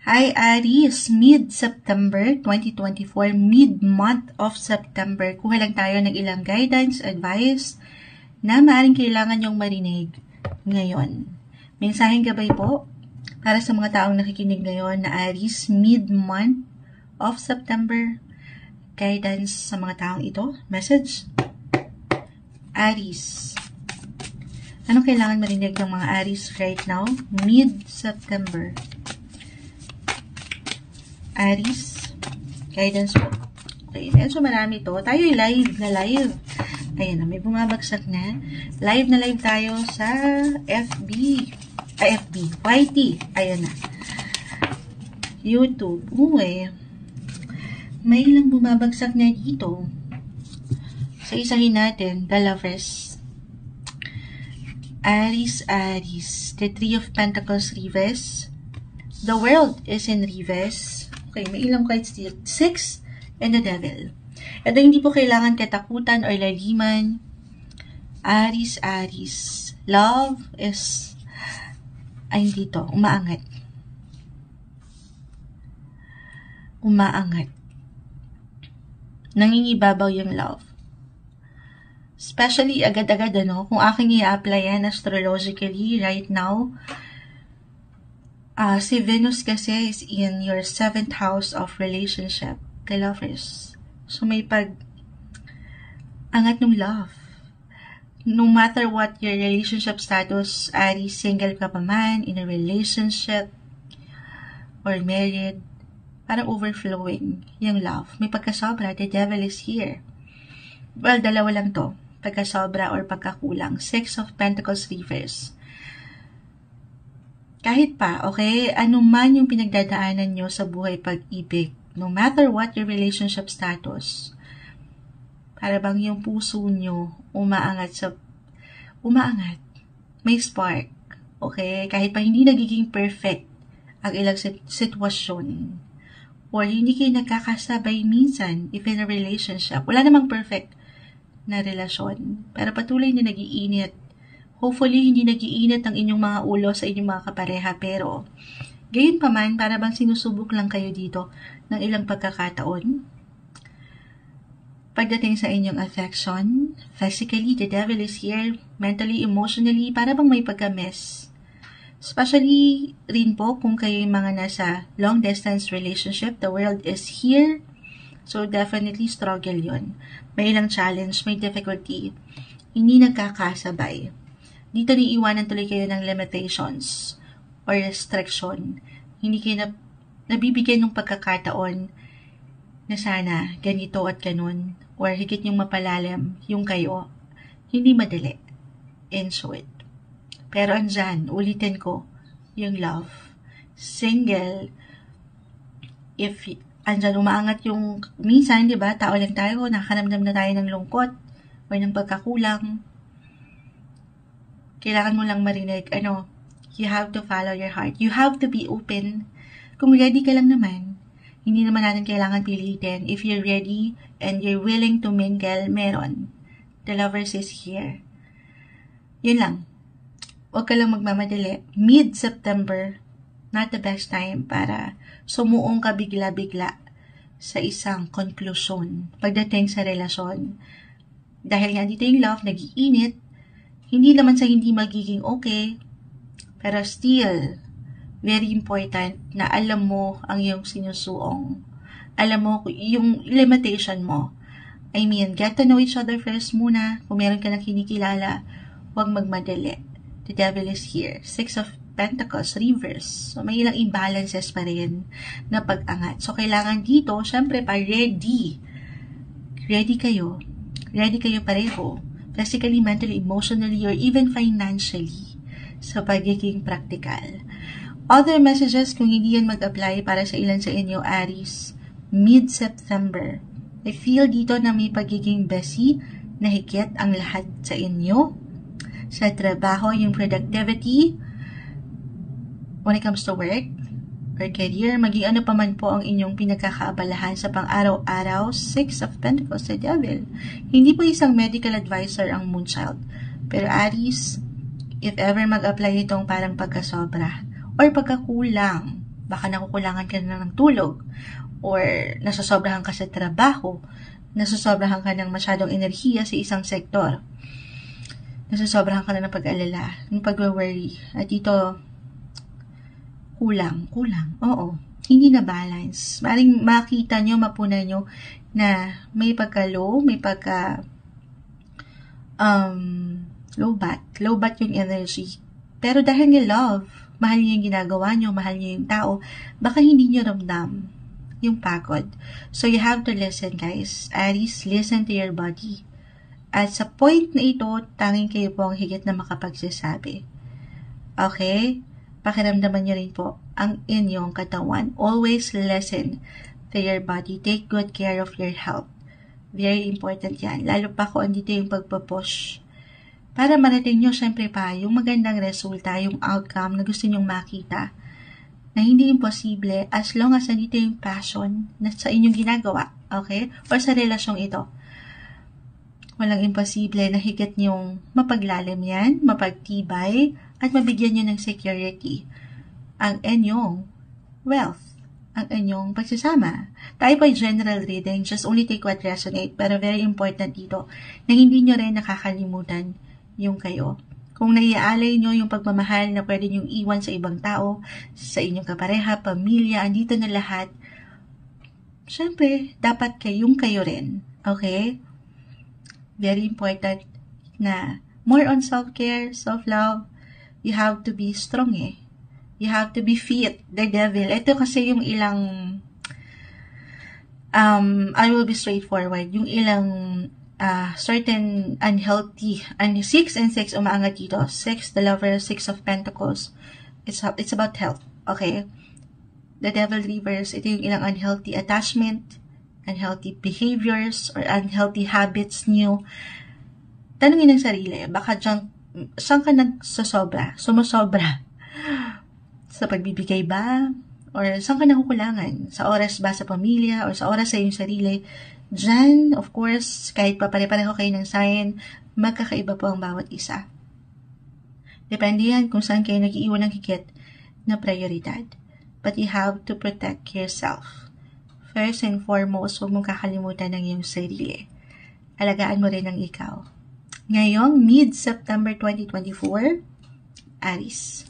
Hi Aries, mid-September 2024, mid-month of September. Kuha lang tayo ng ilang guidance, advice na maaaring kailangan nyong marinig ngayon. Mensaheng gabay po para sa mga taong nakikinig ngayon na Aries, mid-month of September. Guidance sa mga taong ito. Message. Aries. Anong kailangan marinig ng mga Aries right now? Mid-September. Aries, guidance po. Okay, medyo marami to. Tayo live na live. Ayan na, may bumabagsak na. Live na live tayo sa FB, YT. Ayan na. YouTube. Uy, may ilang bumabagsak na dito. So, isahin natin, the lovers. Aries, the Three of Pentacles, reverse. The World is in reverse. Okay, may ilang cards dito. 6 and the Devil. Ito hindi po kailangan katakutan or laliman. Aries. Love is, ay dito, umaangat. Nangingibabaw yung love. Especially agad-agad, kung aking i-applyan astrologically right now, si Venus kasi is in your 7th house of relationship, the lovers. So, may angat ng love. No matter what your relationship status, Aries, single ka pa man, in a relationship, or married, parang overflowing yung love. May pagkasobra, the devil is here. Well, dalawa lang to. Pagkasobra or pagkakulang. 6 of Pentacles reverse. Kahit pa, okay, anuman yung pinagdadaanan nyo sa buhay pag-ibig, no matter what your relationship status, para bang yung puso nyo umaangat, may spark, okay, kahit pa hindi nagiging perfect ang ilang sitwasyon, or hindi kayo nagkakasabay minsan, if in a relationship, wala namang perfect na relasyon, pero patuloy na nag-iinit. Hopefully, hindi nag-iinit ang inyong mga ulo sa inyong mga kapareha, pero gayon pa man, para bang sinusubok lang kayo dito ng ilang pagkakataon. Pagdating sa inyong affection, physically, the devil is here, mentally, emotionally, para bang may pagka-mess. Especially rin po kung kayo yung mga nasa long-distance relationship, the world is here, so definitely struggle yon. May ilang challenge, may difficulty, hindi nagkakasabay. Dito niiwanan tuloy kayo ng limitations or restriction. Hindi kayo nabibigyan ng pagkakataon na sana ganito at ganun or higit yung mapalalim yung kayo. Hindi madali. In short. Pero andyan, ulitin ko, yung love. Single, if andyan umaangat yung minsan, di ba, tao lang tayo, nakaramdam na tayo ng lungkot or ng pagkakulang. Kailangan mo lang marinig, you have to follow your heart. You have to be open. Kung ready ka lang naman, hindi naman natin kailangan pilitin. If you're ready and you're willing to mingle, meron. The lovers is here. Yun lang. Huwag ka lang magmamadali. Mid-September, not the best time para sumuong ka bigla-bigla sa isang conclusion pagdating sa relasyon. Dahil nga dito yung love, nag-iinit, hindi naman sa hindi magiging okay, pero still, very important na alam mo ang iyong sinusuong. Alam mo yung limitation mo. I mean, get to know each other first muna. Kung meron ka na kinikilala, huwag magmadali. The devil is here. 6 of Pentacles, reverse. So, may ilang imbalances pa rin na pag-angat. So, kailangan dito, syempre pa, ready. Ready kayo. Ready kayo pareho. Physically, mentally, emotionally, or even financially sa pagiging practical. Other messages, kung hindi yan mag-apply para sa ilan sa inyo, Aries, mid-September. I feel dito na may pagiging busy na higit ang lahat sa inyo. Sa trabaho, yung productivity, when it comes to work, or career, maging ano pa man po ang inyong pinagkakaabalahan sa pang-araw-araw. 6 of Pentacles, the devil. Hindi po isang medical advisor ang Moonchild. Pero Aries, if ever mag-apply itong parang pagkasobra or pagkakulang Baka nakukulangan ka na ng tulog, or nasasobrahan ka sa trabaho, nasasobrahan ka ng masyadong enerhiya sa isang sektor, nasasobrahan ka na ng pag-alala, ng pag-worry, at dito, kulang, oo, hindi na balance. Maring makita nyo, mapunan nyo, na may pagka-low, may pagka, low bat yung energy. Pero dahil ni love, mahal niyo yung ginagawa nyo, mahal niyo yung tao, baka hindi nyo ramdam yung pagod. So, you have to listen, guys. Aries, listen to your body. At sa point na ito, tanging kayo po ang higit na makapagsasabi. Okay? Pakiramdaman nyo rin po ang inyong katawan. Always listen to your body. Take good care of your health. Very important yan. Lalo pa kung andito yung pagpapush. Para marating nyo, syempre pa, yung magandang resulta, yung outcome na gusto nyong makita, na hindi imposible as long as nandito yung passion na sa inyong ginagawa, okay? Or sa relasyong ito. Walang imposible na higit nyong mapaglalim yan, mapagtibay, at mabigyan nyo ng security ang inyong wealth, ang inyong pagsasama. Tayo po ay general reading, just only take what resonate, pero very important dito na hindi nyo rin nakakalimutan yung kayo. Kung naiaalay nyo yung pagmamahal na pwede nyong iwan sa ibang tao, sa inyong kapareha, pamilya, andito na lahat, syempre, dapat kayong kayo rin. Okay? Very important na more on self-care, self-love. You have to be strong You have to be fit, the devil. Ito kasi yung ilang, I will be straightforward, yung ilang certain unhealthy, and 6 and 6 umaangat dito. 6, the lover, 6 of pentacles. It's about health, okay? The devil reverse, ito yung ilang unhealthy attachment, unhealthy behaviors, or unhealthy habits nyo. Tanungin ng sarili, baka dyan, saan ka sumusobra? Sa pagbibigay ba? Or saan ka nakukulangan? Sa oras ba sa pamilya? Or sa oras sa iyong sarili? Diyan, of course, kahit pa pare-pareho kayo ng sign, magkakaiba po ang bawat isa. Depende yan kung saan kayo nag-iiwan ng higit na prioridad. But you have to protect yourself. First and foremost, huwag mong kakalimutan ng iyong sarili. Alagaan mo rin ang ikaw. Ngayong mid-September 2024, Aries.